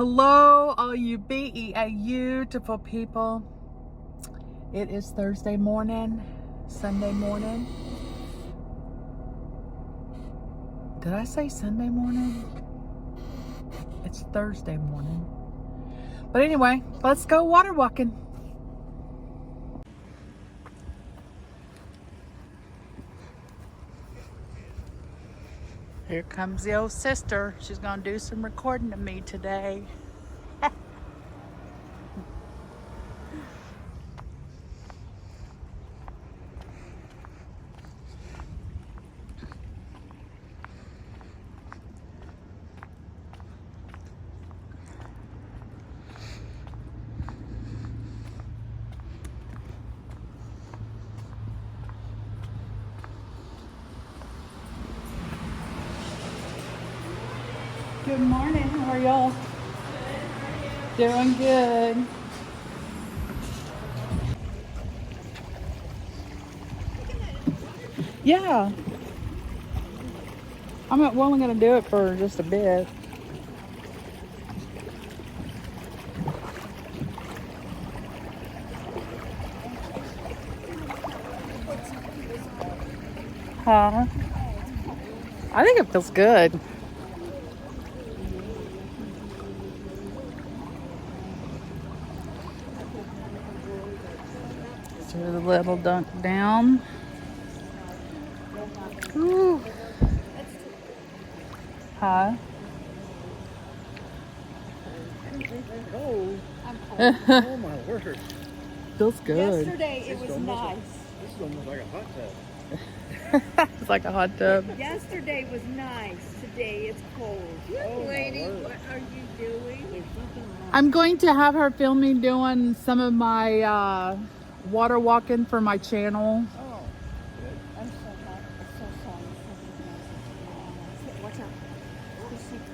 Hello, all you beautiful people. It is Thursday morning, Sunday morning. Did I say Sunday morning? It's Thursday morning. But anyway, let's go water walking. Here comes the old sister. She's gonna do some recording of me today. Good morning. How are y'all? Doing good. Yeah. I'm only going to do it for just a bit. Huh? I think it feels good. Do a little dunk down. Ooh. Huh? Oh, oh my word. Feels good. Yesterday it was nice. This is almost like a hot tub. It's like a hot tub. Yesterday was nice. Today it's cold. Oh, Lady, my word. what are you doing? I'm going to have her film me doing some of my water walking for my channel. Oh, I'm so sorry. Watch out.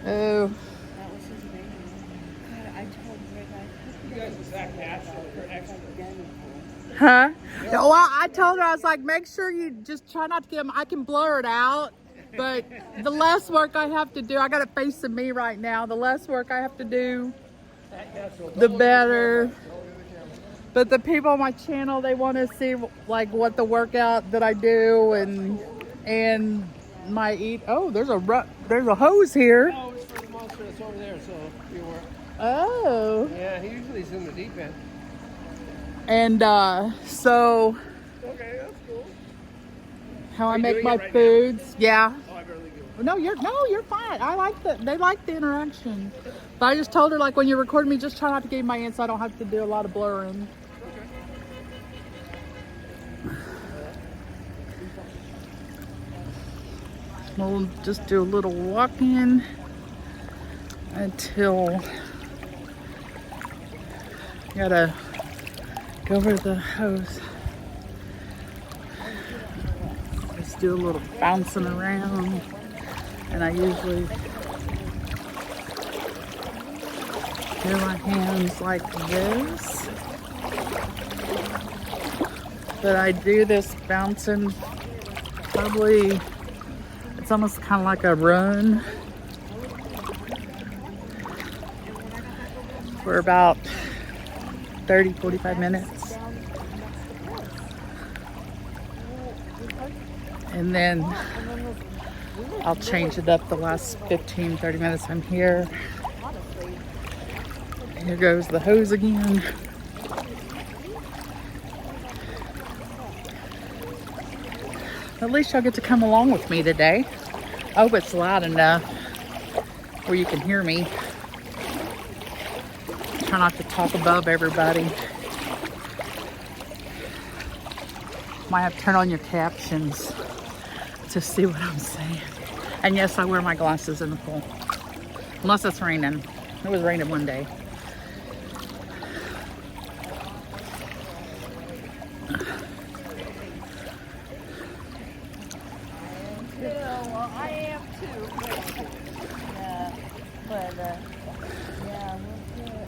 Oh. That was his baby. God, I told Rick You guys is that natural or extra? Huh? Well, I told her, I was like, make sure you just try not to get them. I can blur it out, but the less work I have to do, I got it facing me right now. The less work I have to do, the better. But the people on my channel, they want to see like what the workout that I do and my eat. Oh, there's a hose here. No, it's for the monster that's over there, so you were. Oh. Yeah, he usually is in the deep end. And so Okay, that's cool. how I you make doing my it right foods. Yeah. Oh, I barely do. No, you're fine. They like the interaction. But I just told her, like, when you record me, just try not to get my in so I don't have to do a lot of blurring. We'll just do a little walking until gotta go over the hose. Just do a little bouncing around, and I usually do my hands like this. But I do this bouncing probably, it's almost kind of like a run for about 30-45 minutes. And then I'll change it up the last 15-30 minutes I'm here. Here goes the hose again. At least y'all get to come along with me today. I hope it's loud enough where you can hear me. Try not to talk above everybody. Might have to turn on your captions to see what I'm saying. And yes, I wear my glasses in the pool. Unless it's raining. It was raining one day. Yeah, well, I am too. Yeah, we're good.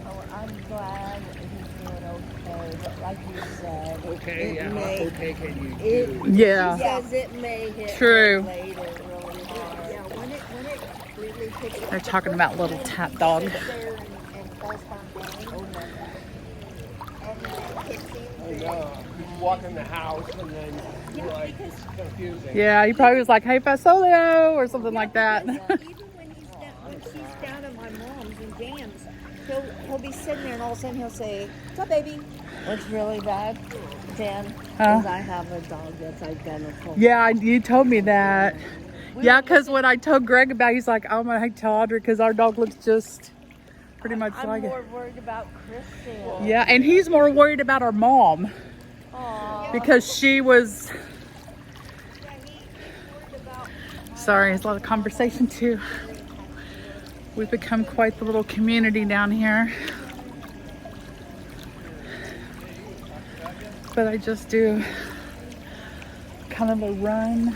Oh, I'm glad that he's doing okay. But like you said, Okay, it yeah, may, how okay can you it, do? Yeah. He says it may hit True. later really hard. Yeah, when it really picks up. They're talking about little tap dog. Sit there falls down. Oh my God. And then it hits him. I know. You walk in the house and then you're Yeah, like, because- it's confusing. Yeah, he probably was like, "Hey, Fasolio," or something like that. Even when she's down at my mom's and jams, he'll be sitting there and all of a sudden he'll say, "What's up, baby?" What's really bad, Dan, Huh? is I have a dog that's identical. Yeah, you told me that. Yeah, because when I told Greg about it, he's like, "Oh, I'm going to tell Audrey because our dog looks just pretty much I'm like more it." worried about Kristen. Yeah, and he's more worried about our mom Aw. because she was... Yeah, he's worried about Sorry, it's a lot of conversation too. We've become quite the little community down here. But I just do kind of a run,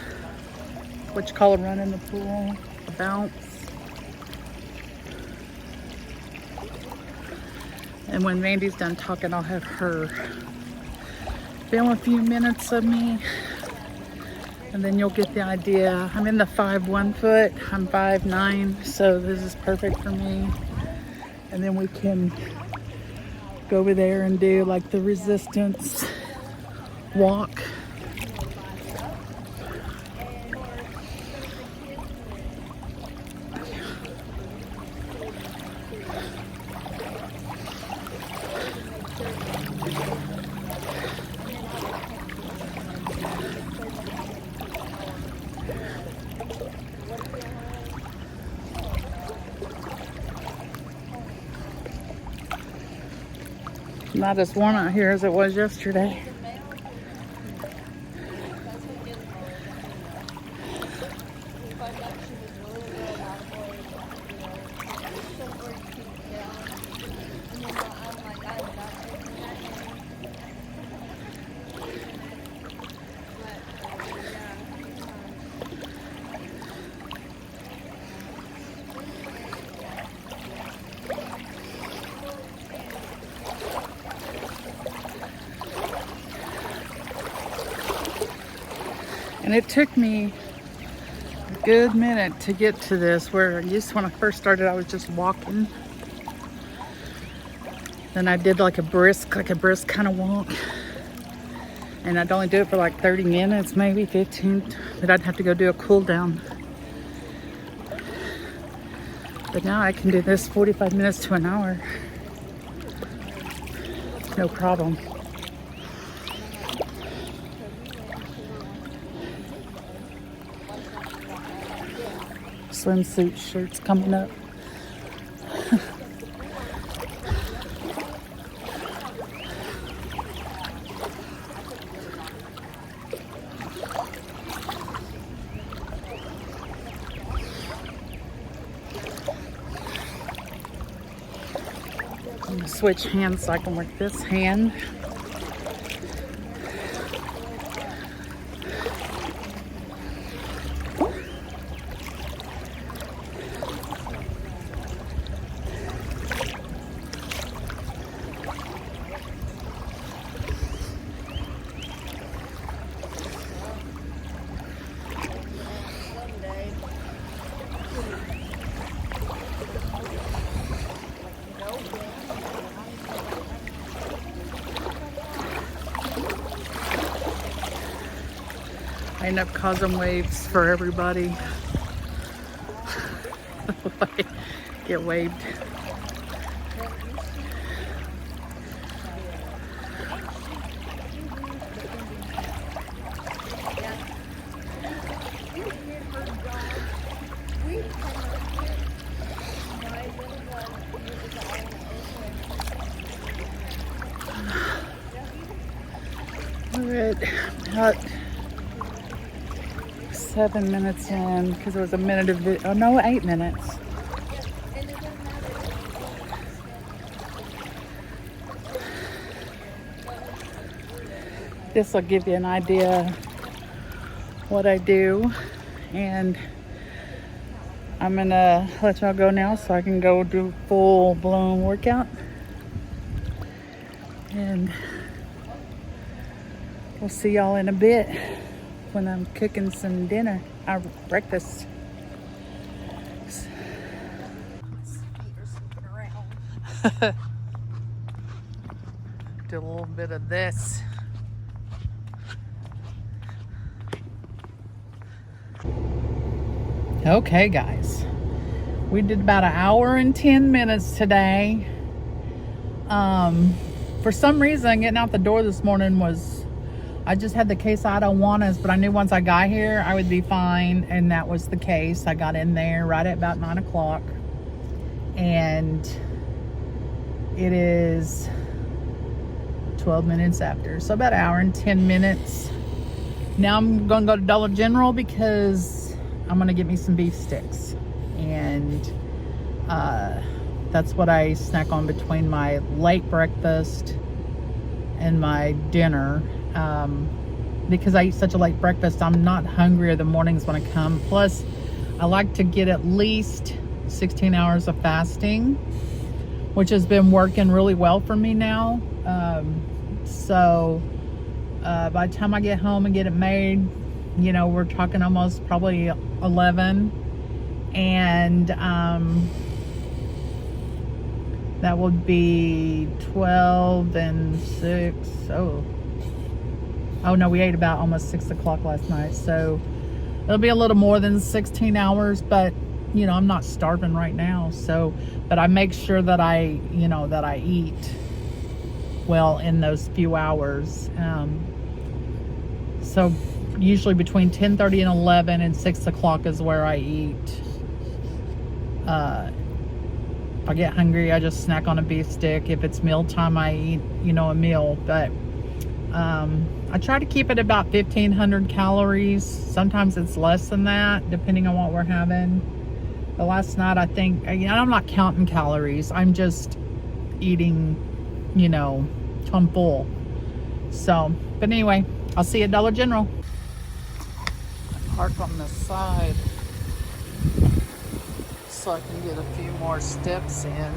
what you call a run in the pool, a bounce. And when Mandy's done talking, I'll have her film a few minutes of me. And then you'll get the idea. I'm in the 5'1" foot. I'm 5'9", so this is perfect for me. And then we can go over there and do like the resistance walk. Not as warm out here as it was yesterday. And it took me a good minute to get to this, where when I first started, I was just walking. Then I did like a brisk kind of walk. And I'd only do it for like 30 minutes, maybe 15, but I'd have to go do a cool down. But now I can do this 45 minutes to an hour. No problem. Swimsuit shirts coming up. I'm gonna switch hands so I can work this hand. I end up causing waves for everybody. Get waved. We're at about 7 minutes in, because it was a minute of video. Oh no, 8 minutes. This will give you an idea what I do, and I'm gonna let y'all go now so I can go do full-blown workout, and we'll see y'all in a bit when I'm cooking some dinner, breakfast. Do a little bit of this. Okay, guys. We did about 1 hour and 10 minutes today. For some reason, getting out the door this morning was, I just had the case I don't want us, but I knew once I got here, I would be fine. And that was the case. I got in there right at about 9 o'clock. And it is 12 minutes after. So about 1 hour and 10 minutes. Now I'm going to go to Dollar General because I'm going to get me some beef sticks. And that's what I snack on between my late breakfast and my dinner. Because I eat such a late breakfast, I'm not hungrier the mornings when I come. Plus, I like to get at least 16 hours of fasting, which has been working really well for me now. So by the time I get home and get it made, you know, we're talking almost probably 11. And that would be 12 and 6. Oh no, we ate about almost 6 o'clock last night. So it'll be a little more than 16 hours, but you know, I'm not starving right now. So, but I make sure that I eat well in those few hours. So usually between 10:30 and 11 and 6 o'clock is where I eat. If I get hungry, I just snack on a beef stick. If it's mealtime, I eat, you know, a meal. But I try to keep it about 1,500 calories. Sometimes it's less than that, depending on what we're having. But last night, I think, I'm not counting calories. I'm just eating, you know, till I'm full. So, but anyway, I'll see you at Dollar General. Park on the side so I can get a few more steps in.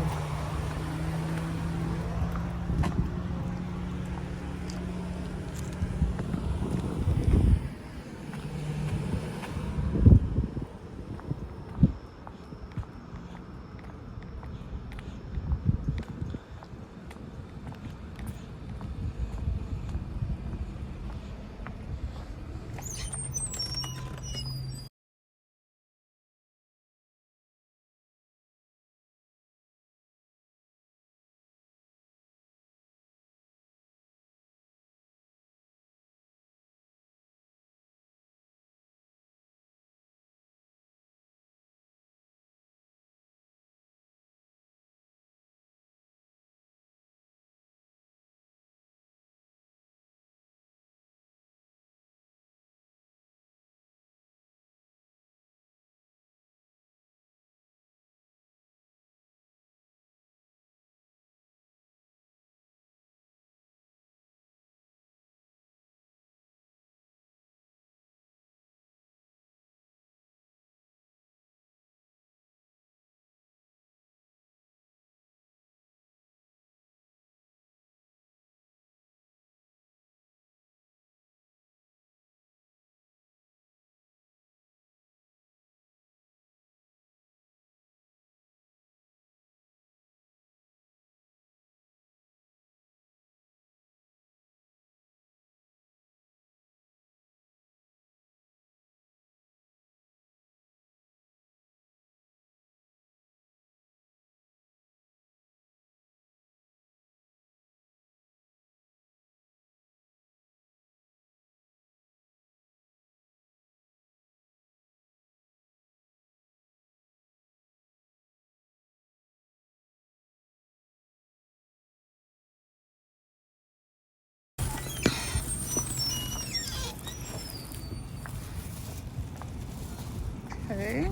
Okay,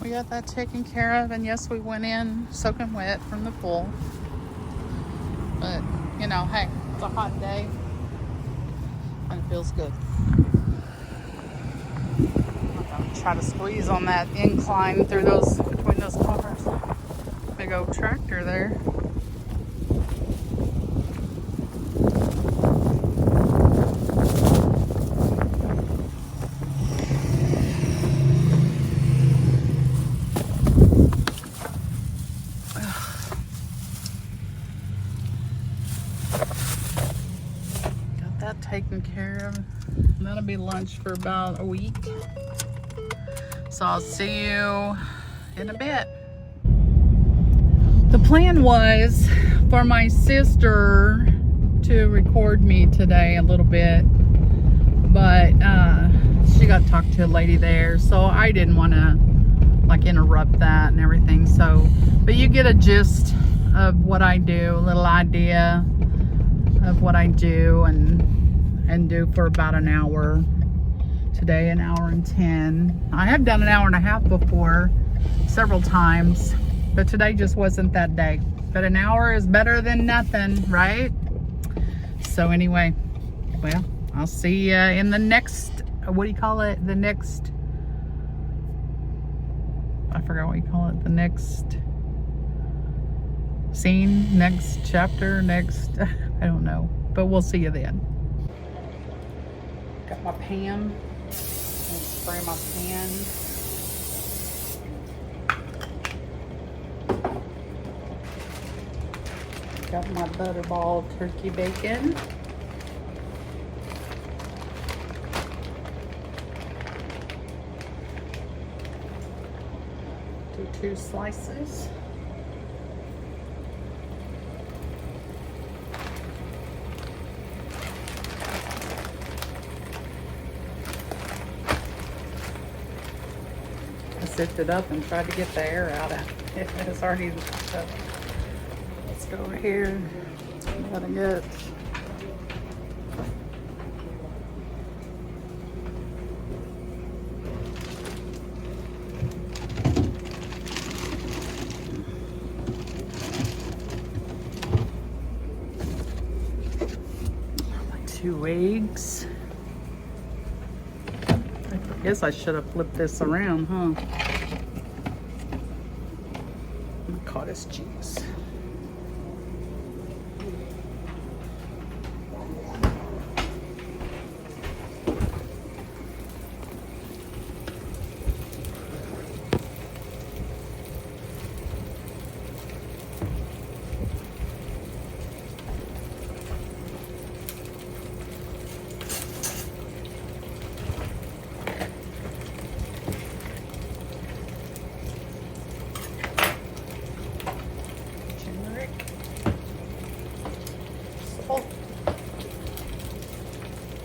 we got that taken care of, and yes, we went in soaking wet from the pool. But, you know, hey, it's a hot day, and it feels good. I'm gonna try to squeeze on that incline through those, between those cars. Big old tractor there. taken care of. That'll be lunch for about a week. So I'll see you in a bit. The plan was for my sister to record me today a little bit, but she got to talk to a lady there, so I didn't want to like interrupt that and everything. So, but you get a gist of what I do, a little idea of what I do and do for about an hour. Today, an hour and 10. I have done an hour and a half before, several times, but today just wasn't that day. But an hour is better than nothing, right? So anyway, well, I'll see you in the next, what do you call it? The next, I forgot what you call it. The next scene, next chapter, next, I don't know. But we'll see you then. Got my pan. And spray my pan. Got my butterball turkey bacon. Do 2 slices. Zipped it up and tried to get the air out of it. It's already up. Let's go over here. Gotta get like 2 eggs. I guess I should have flipped this around, huh? Cottage cheese.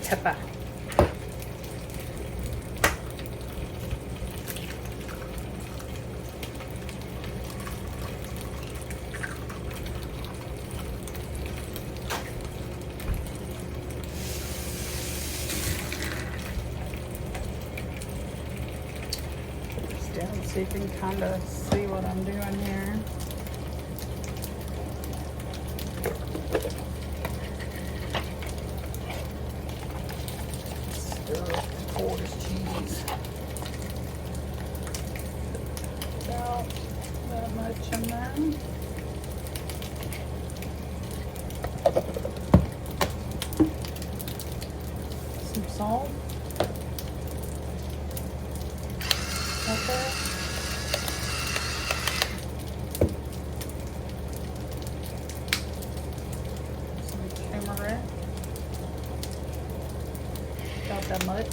Pepper. Just down so you can kind of see what I'm doing here. Cottage cheese. About that much in there. Some salt. Pepper. Some turmeric. About that much.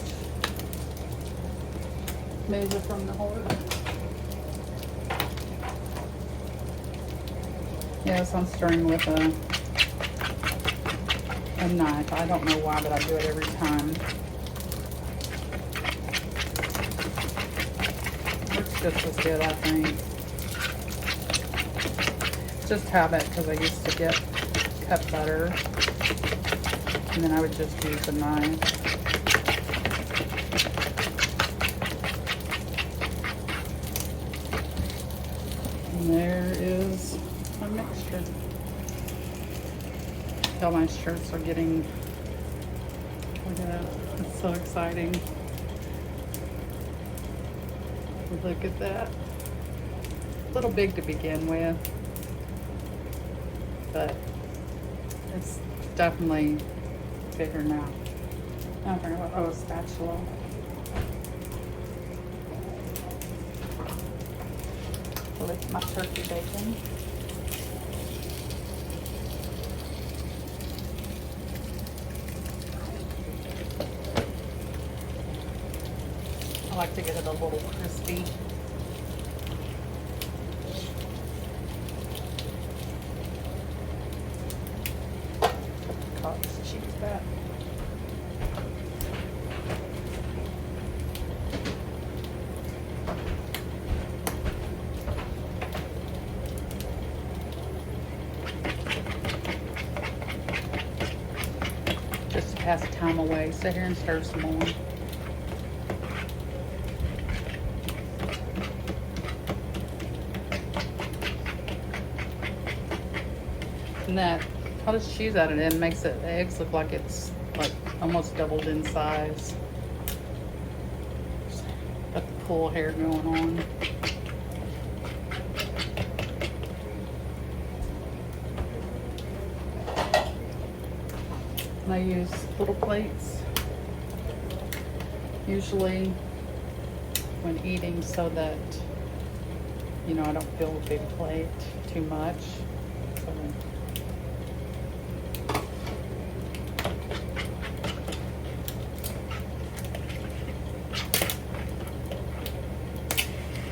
Move it from the horse. Yes, I'm stirring with a knife. I don't know why, but I do it every time. Works just as good, I think. Just habit, because I used to get cut butter, and then I would just use the knife. And there is my mixture. All my shirts are getting, look at that, it's so exciting. Look at that. A little big to begin with, but it's definitely bigger now. I don't know, oh, a spatula. With my turkey bacon. like to get it a little crispy. Cottage cheese back. Just to pass the time away, sit here and stir some more. And that cottage cheese added in makes the eggs look like it's like almost doubled in size. Got the pull hair going on. And I use little plates usually when eating so that, you know, I don't fill a big plate too much.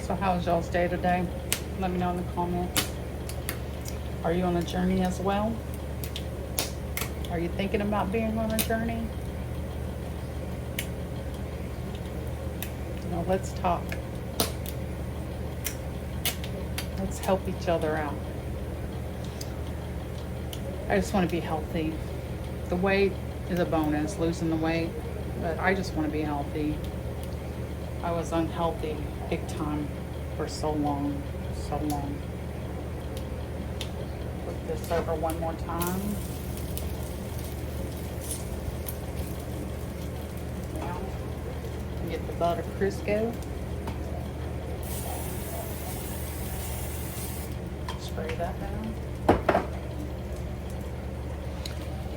So how was y'all's day today? Let me know in the comments. Are you on a journey as well? Are you thinking about being on a journey? You know, let's talk. Let's help each other out. I just want to be healthy. The weight is a bonus, losing the weight, but I just want to be healthy. I was unhealthy big time for so long, so long. Put this over one more time. Now, get the butter Crisco. Spray that down.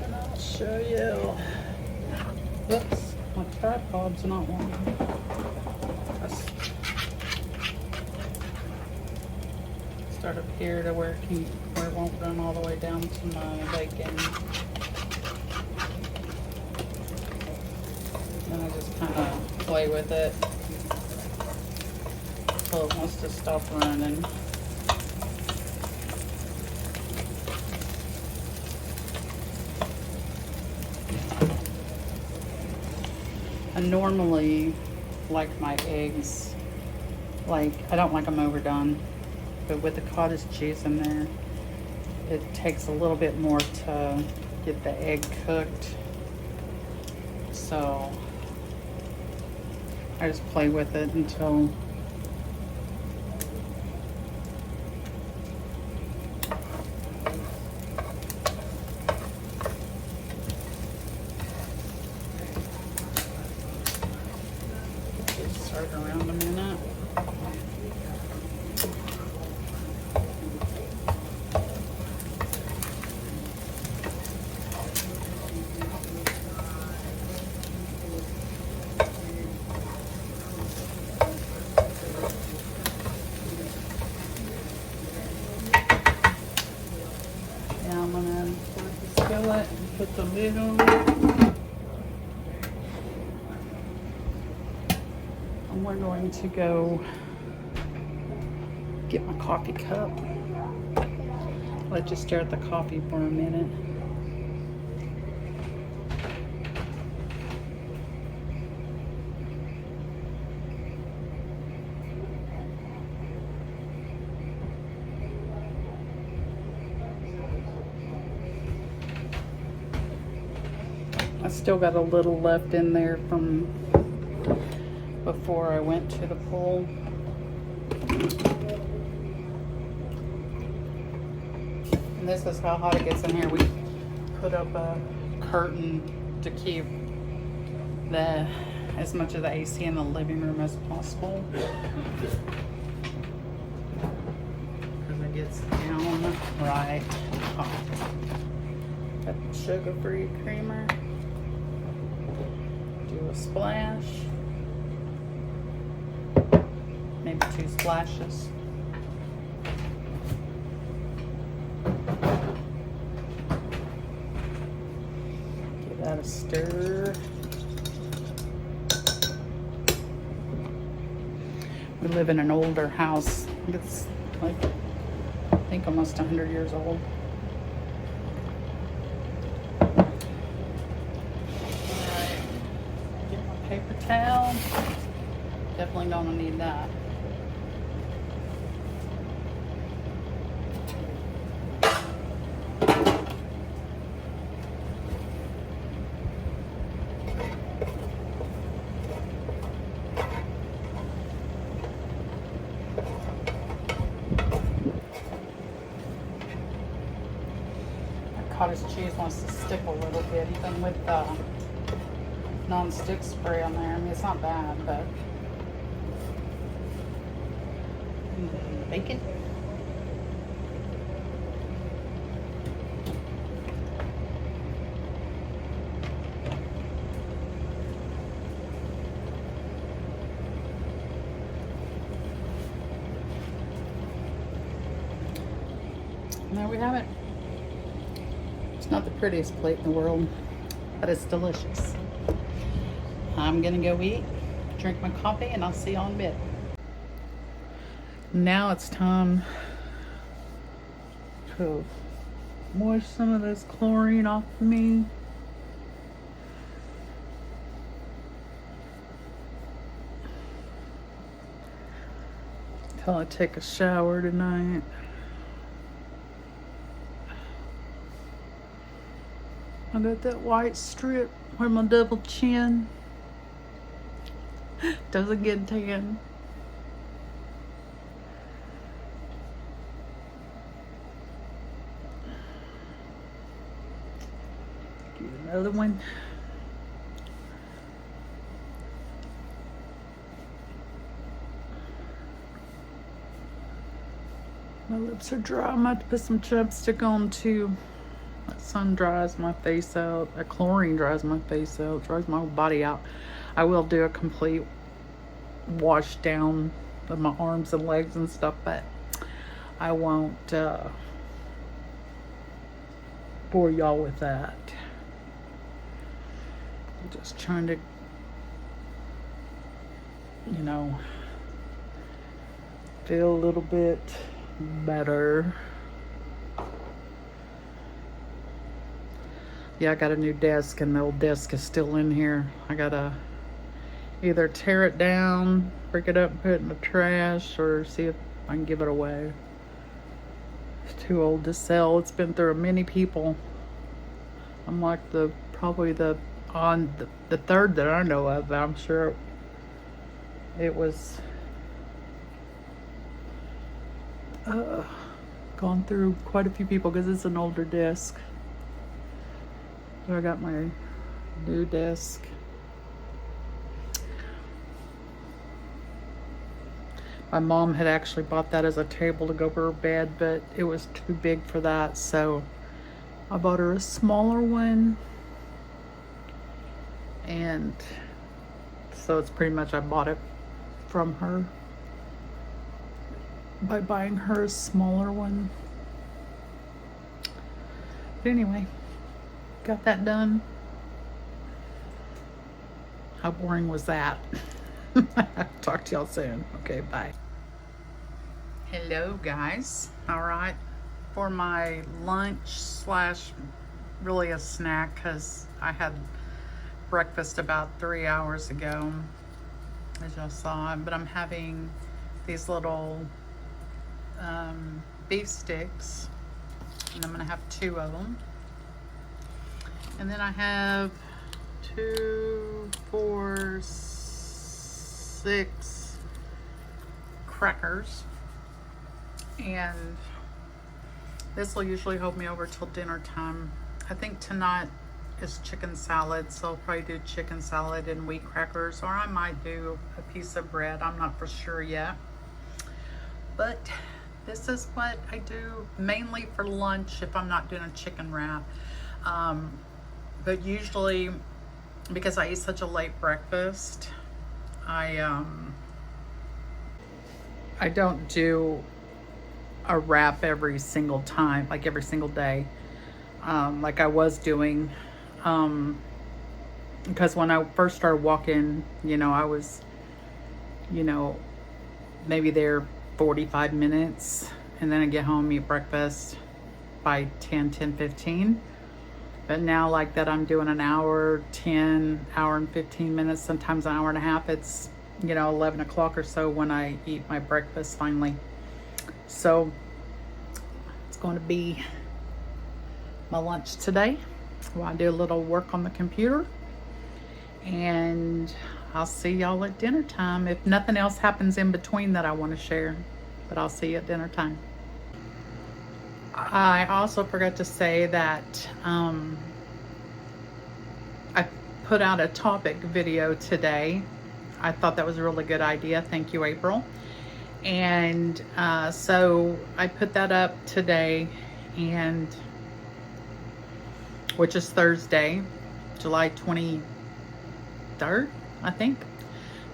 And I'll show you. Whoops, my tripod's not working. Start up here to where it won't run all the way down to my bacon. Then I just kind of play with it until it wants to stop running. I normally like my eggs, like I don't like them overdone. But with the cottage cheese in there, it takes a little bit more to get the egg cooked. So I just play with it until start around a minute. I'm gonna put the skillet and put the lid on it. And we're going to go get my coffee cup. Let's just stir at the coffee for a minute. I still got a little left in there from before I went to the pool. And this is how hot it gets in here. We put up a curtain to keep as much of the AC in the living room as possible. Because it gets downright hot. Got the sugar-free creamer. Do a splash, maybe 2 splashes. Give that a stir. We live in an older house. It's like, I think almost 100 years old. Alright, get my paper towel. Definitely gonna need that. Cottage cheese wants to stick a little bit, even with the non-stick spray on there. I mean, it's not bad, but bacon. There we have it. It's not the prettiest plate in the world, but it's delicious. I'm gonna go eat, drink my coffee, and I'll see y'all in a bit. Now it's time to wash some of this chlorine off of me. Till I take a shower tonight. I got that white strip where my double chin doesn't get tan. Get another one. My lips are dry. I might have to put some chapstick on too. That sun dries my face out. That chlorine dries my face out. Dries my whole body out. I will do a complete wash down of my arms and legs and stuff, but I won't bore y'all with that. I'm just trying to, you know, feel a little bit better. Yeah, I got a new desk and the old desk is still in here. I gotta either tear it down, break it up and put it in the trash, or see if I can give it away. It's too old to sell. It's been through many people. I'm like probably the third that I know of. I'm sure it was gone through quite a few people because it's an older desk. So I got my new desk. My mom had actually bought that as a table to go over her bed, but it was too big for that, so I bought her a smaller one. And so it's pretty much I bought it from her by buying her a smaller one. But anyway, got that done. How boring was that? Talk to y'all soon. Okay, bye. Hello, guys. All right, for my lunch slash really a snack, because I had breakfast about 3 hours ago, as y'all saw, but I'm having these little beef sticks, and I'm gonna have 2 of them. And then I have 2, 4, 6 crackers, and this will usually hold me over till dinner time. I think tonight is chicken salad, so I'll probably do chicken salad and wheat crackers, or I might do a piece of bread. I'm not for sure yet, but this is what I do mainly for lunch if I'm not doing a chicken wrap. But usually, because I eat such a late breakfast, I don't do a wrap every single time, like every single day, like I was doing, because when I first started walking, you know, I was, you know, maybe there 45 minutes, and then I get home, eat breakfast by 10:15. But now, like that, I'm doing an hour, 10, hour and 15 minutes, sometimes an hour and a half. It's, 11 o'clock or so when I eat my breakfast finally. So it's going to be my lunch today while I do a little work on the computer. And I'll see y'all at dinner time if nothing else happens in between that I want to share. But I'll see you at dinner time. I also forgot to say that I put out a topic video today. I thought that was a really good idea. Thank you, April. And so I put that up today, and which is Thursday, July 23rd, I think.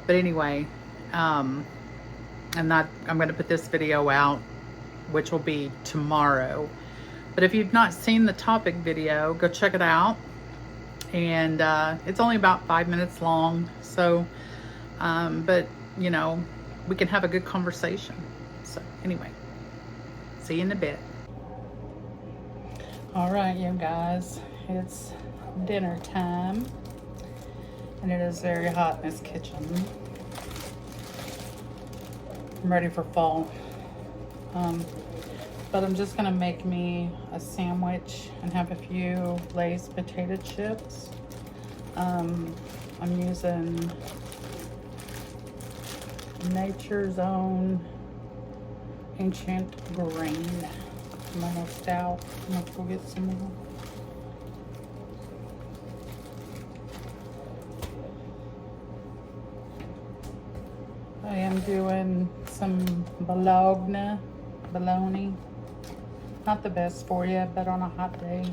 But anyway, I'm going to put this video out, which will be tomorrow. But if you've not seen the topic video, go check it out. And it's only about 5 minutes long. So, but we can have a good conversation. So anyway, see you in a bit. All right, you guys, it's dinner time. And it is very hot in this kitchen. I'm ready for fall. But I'm just gonna make me a sandwich and have a few Lay's potato chips. I'm using Nature's Own Ancient Grain. I'm almost out. I'm gonna go get some more. I am doing some bologna. Not the best for you, but on a hot day,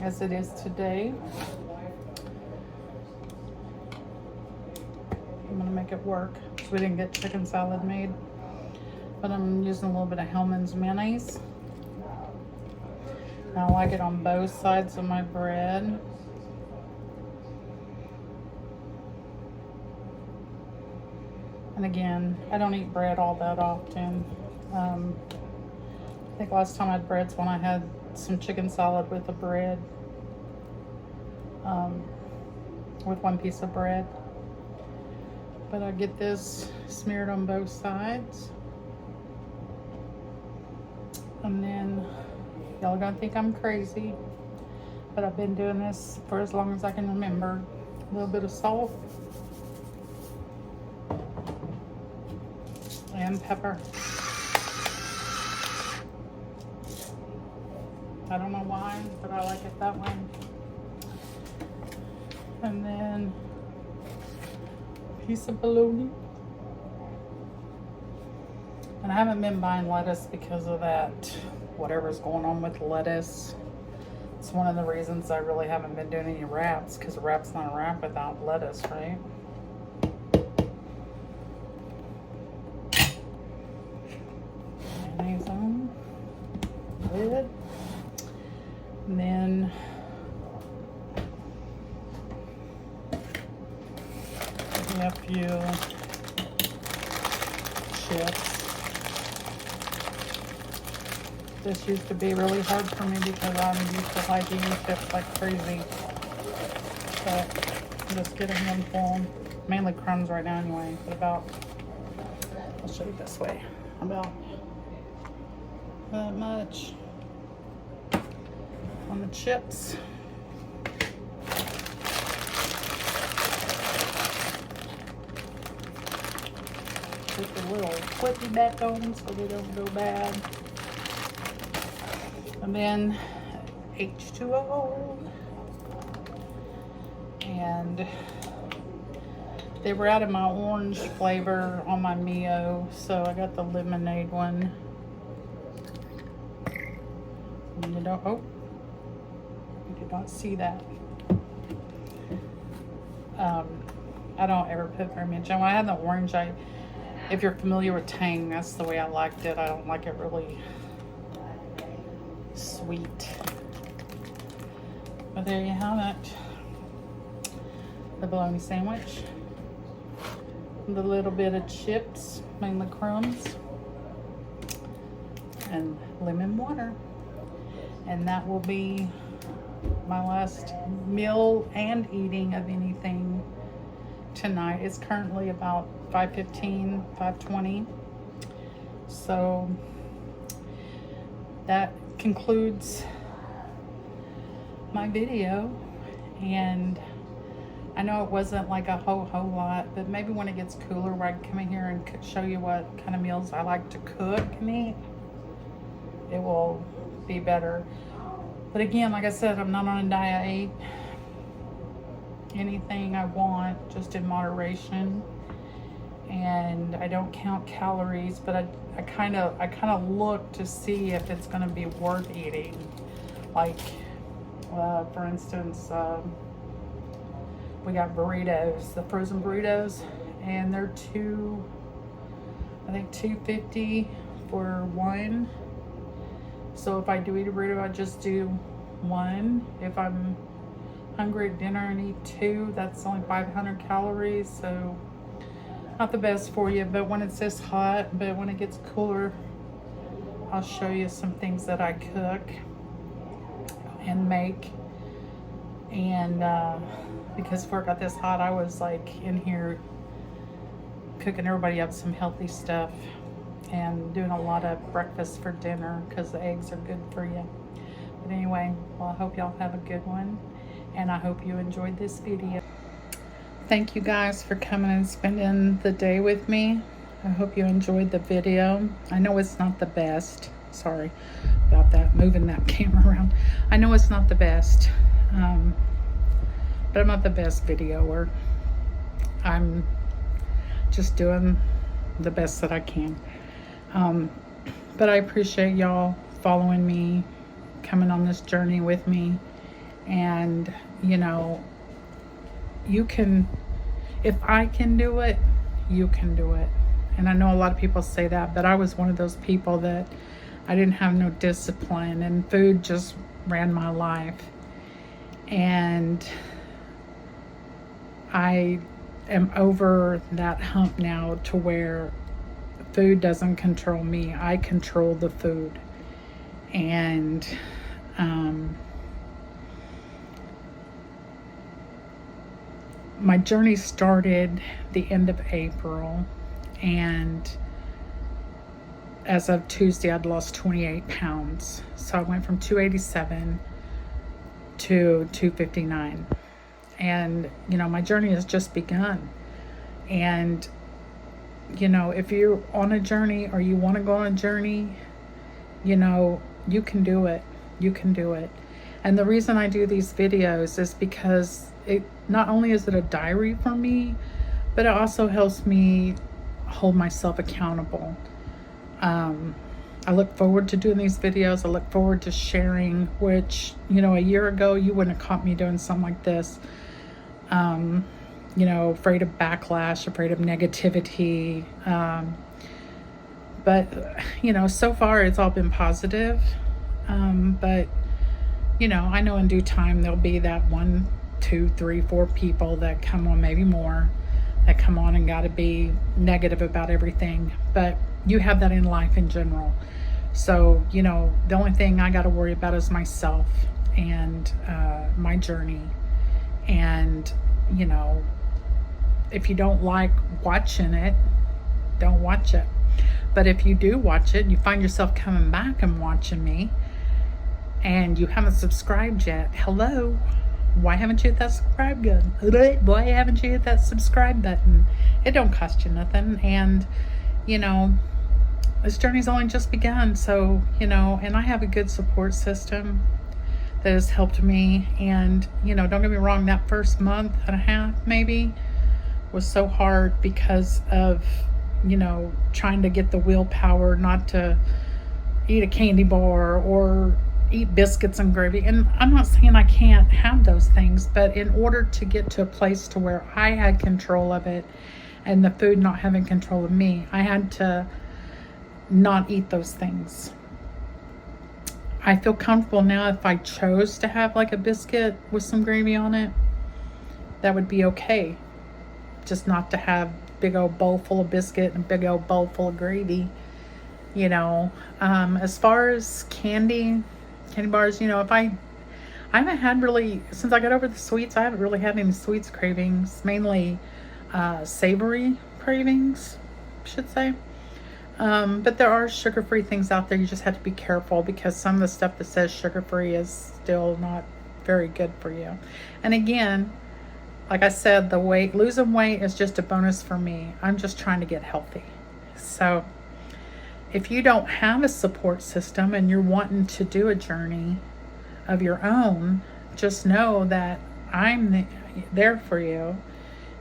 as it is today, I'm gonna make it work. So we didn't get chicken salad made, but I'm using a little bit of Hellmann's mayonnaise. I like it on both sides of my bread. And again, I don't eat bread all that often. I think last time I had bread's when I had some chicken salad with the bread, with one piece of bread. But I get this smeared on both sides. And then y'all are gonna think I'm crazy, but I've been doing this for as long as I can remember. A little bit of salt and pepper. I don't know why, but I like it that way. And then a piece of bologna. And I haven't been buying lettuce because of that, whatever's going on with lettuce. It's one of the reasons I really haven't been doing any wraps, because a wrap's not a wrap without lettuce, right? Mayonnaise on lid. And then a few chips. This used to be really hard for me because I'm used to liking chips like crazy. But just get a handful, mainly crumbs right now anyway, but about, I'll show you this way, about that much on the chips. Put the little flippy back on so they don't go bad. And then H2O. And they were out of my orange flavor on my Mio, so I got the lemonade one. And you don't, oh, you did not see that. I don't ever put very much on. When I had the orange, if you're familiar with Tang, that's the way I liked it. I don't like it really sweet. But there you have it. The bologna sandwich. With a little bit of chips. mainly crumbs and lemon water. And that will be my last meal and eating of anything tonight. It's currently about 5:15, 5:20. So that concludes my video, and I know it wasn't like a whole lot, but maybe when it gets cooler where I can come in here and show you what kind of meals I like to cook and eat, it will be better. But again, like I said, I'm not on a diet. I eat anything I want, just in moderation, and I don't count calories, but I kind of look to see if it's going to be worth eating. Like for instance, we got burritos, the frozen burritos, and they're I think $2.50 for one. So if I do eat a burrito, I just do one. If I'm hungry at dinner and eat two, that's only 500 calories. So not the best for you, but when it's this hot, but when it gets cooler, I'll show you some things that I cook and make. And because before it got this hot, I was like in here cooking everybody up some healthy stuff and doing a lot of breakfast for dinner because the eggs are good for you. But anyway, well, I hope y'all have a good one, and I hope you enjoyed this video. Thank you guys for coming and spending the day with me. I hope you enjoyed the video. I know it's not the best. Sorry about that, moving that camera around. I know it's not the best, but I'm not the best videoer. I'm just doing the best that I can. But I appreciate y'all following me, coming on this journey with me. And you know, you can, if I can do it, you can do it. And I know a lot of people say that, but I was one of those people that I didn't have no discipline, and food just ran my life. And I am over that hump now to where food doesn't control me. I control the food. And my journey started the end of April, and as of Tuesday, I'd lost 28 pounds. So I went from 287 to 259. And, you know, my journey has just begun. And, you know, if you're on a journey or you want to go on a journey, you know, you can do it. You can do it. And the reason I do these videos is because it not only is it a diary for me, but it also helps me hold myself accountable. I look forward to doing these videos. I look forward to sharing, which, you know, a year ago, you wouldn't have caught me doing something like this. You know, afraid of backlash, afraid of negativity. But, you know, so far it's all been positive. But, you know, I know in due time there'll be that 1, 2, 3, 4 people that come on, maybe more, that come on and gotta be negative about everything. But you have that in life in general. So, you know, the only thing I gotta worry about is myself and my journey. And, you know, if you don't like watching it, don't watch it. But if you do watch it and you find yourself coming back and watching me and you haven't subscribed yet, hello, why haven't you hit that subscribe button? Why haven't you hit that subscribe button? It don't cost you nothing. And, you know, this journey's only just begun. So, you know, and I have a good support system that has helped me. And, you know, don't get me wrong, that first month and a half maybe was so hard because of, you know, trying to get the willpower not to eat a candy bar or eat biscuits and gravy. And I'm not saying I can't have those things, but in order to get to a place to where I had control of it and the food not having control of me, I had to not eat those things. I feel comfortable now if I chose to have like a biscuit with some gravy on it, that would be okay. Just not to have big old bowl full of biscuit and a big old bowl full of gravy. You know, as far as candy bars, you know, I haven't had really, since I got over the sweets, I haven't really had any sweets cravings, mainly savory cravings, I should say. But there are sugar-free things out there. You just have to be careful because some of the stuff that says sugar-free is still not very good for you. And again, like I said, losing weight is just a bonus for me. I'm just trying to get healthy. So if you don't have a support system and you're wanting to do a journey of your own, just know that I'm there for you.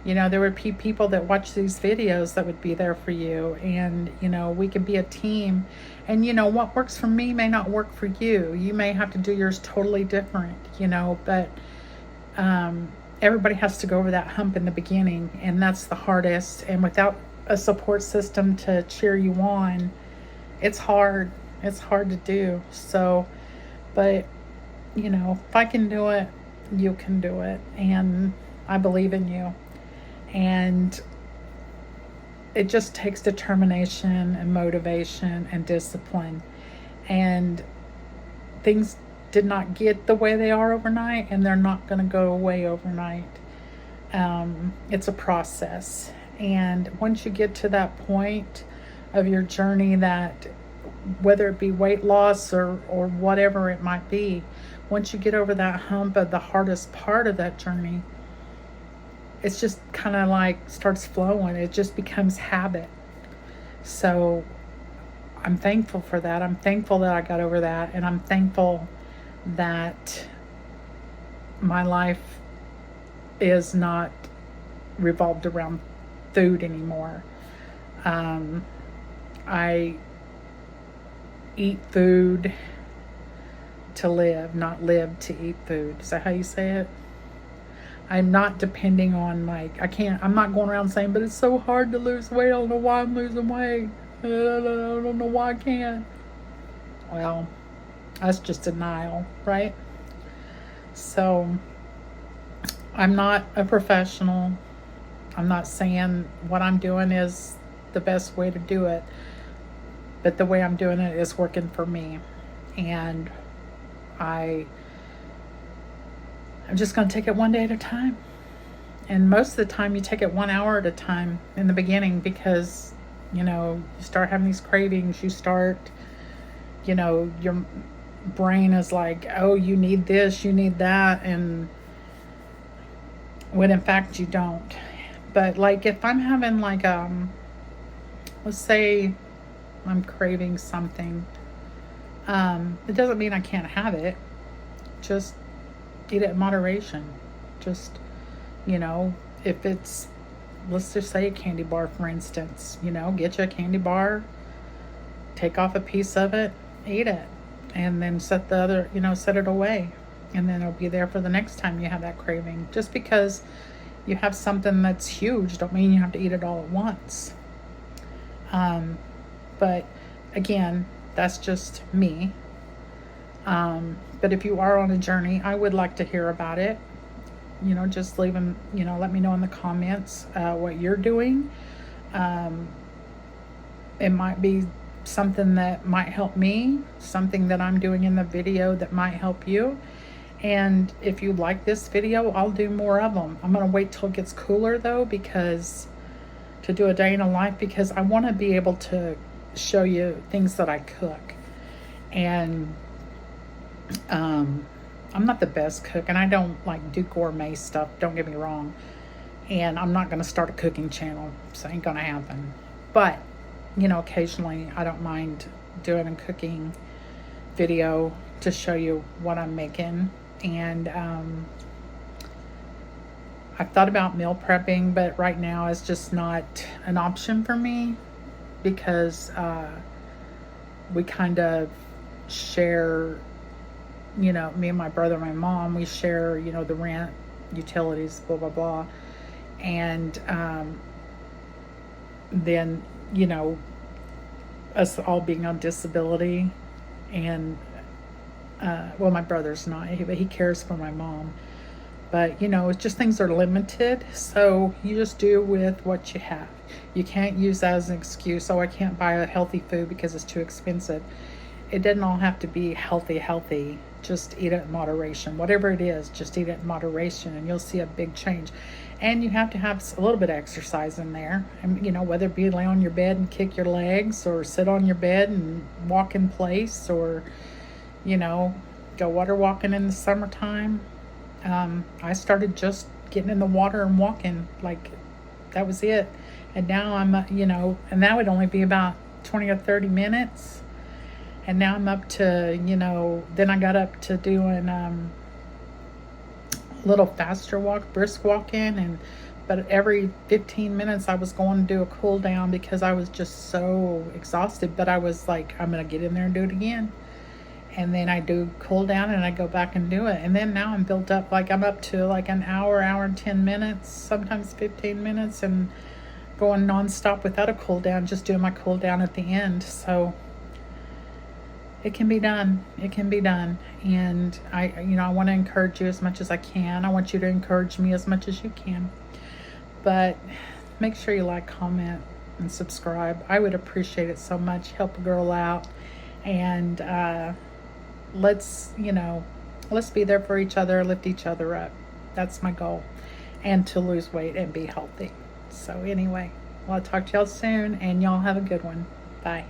You know, there would be people that watch these videos that would be there for you, and you know, we could be a team. And you know, what works for me may not work for you. You may have to do yours totally different, you know, but everybody has to go over that hump in the beginning, and that's the hardest. And without a support system to cheer you on, it's hard to do. So, but you know, if I can do it, you can do it, and I believe in you. And it just takes determination and motivation and discipline. And things did not get the way they are overnight, and they're not going to go away overnight. It's a process. And once you get to that point of your journey, that whether it be weight loss or whatever it might be, once you get over that hump of the hardest part of that journey, it's just kind of like starts flowing. It just becomes habit. So I'm thankful for that. I'm thankful that I got over that. And I'm thankful that my life is not revolved around food anymore. I eat food to live, not live to eat food. Is that how you say it? I'm not depending on, like, I'm not going around saying, but it's so hard to lose weight. I don't know why I'm losing weight. I don't know why I can't. Well, that's just denial, right? So I'm not a professional. I'm not saying what I'm doing is the best way to do it, but the way I'm doing it is working for me. And I'm just going to take it one day at a time. And most of the time you take it 1 hour at a time in the beginning, because, you know, you start having these cravings. You start, you know, your brain is like, oh, you need this, you need that. And when in fact you don't. But like if I'm having like, let's say I'm craving something, it doesn't mean I can't have it. Just eat it in moderation. Just, you know, if it's, let's just say a candy bar, for instance, you know, get you a candy bar, take off a piece of it, eat it, and then set the other, you know, set it away. And then it'll be there for the next time you have that craving. Just because you have something that's huge don't mean you have to eat it all at once. But again, that's just me. But if you are on a journey, I would like to hear about it. You know, just leave them, you know, let me know in the comments what you're doing. It might be something that might help me, something that I'm doing in the video that might help you. And if you like this video, I'll do more of them. I'm going to wait till it gets cooler though, because to do a day in a life, because I want to be able to show you things that I cook. And I'm not the best cook, and I don't like do gourmet stuff, don't get me wrong. And I'm not going to start a cooking channel, so it ain't going to happen. But, you know, occasionally I don't mind doing a cooking video to show you what I'm making. And I've thought about meal prepping, but right now it's just not an option for me, because we kind of share, you know, me and my brother and my mom, we share, you know, the rent, utilities, blah, blah, blah. And then, you know, us all being on disability, and well, my brother's not, but he cares for my mom. But you know, it's just things are limited, so you just do with what you have. You can't use that as an excuse, oh, I can't buy a healthy food because it's too expensive. It doesn't all have to be healthy. Just eat it in moderation. Whatever it is, just eat it in moderation and you'll see a big change. And you have to have a little bit of exercise in there. And, you know, whether it be lay on your bed and kick your legs, or sit on your bed and walk in place, or, you know, go water walking in the summertime. I started just getting in the water and walking, like that was it. And now I'm, you know, and that would only be about 20 or 30 minutes. And now I'm up to, you know, then I got up to doing a little faster walk, brisk walking, but every 15 minutes I was going to do a cool down because I was just so exhausted. But I was like, I'm going to get in there and do it again. And then I do cool down and I go back and do it. And then now I'm built up, like I'm up to like an hour and 10 minutes, sometimes 15 minutes, and going nonstop without a cool down, just doing my cool down at the end. So it can be done. It can be done. And I want to encourage you as much as I can. I want you to encourage me as much as you can. But make sure you like, comment, and subscribe. I would appreciate it so much. Help a girl out. And let's be there for each other, lift each other up. That's my goal. And to lose weight and be healthy. So anyway, well, I'll talk to y'all soon, and y'all have a good one. Bye.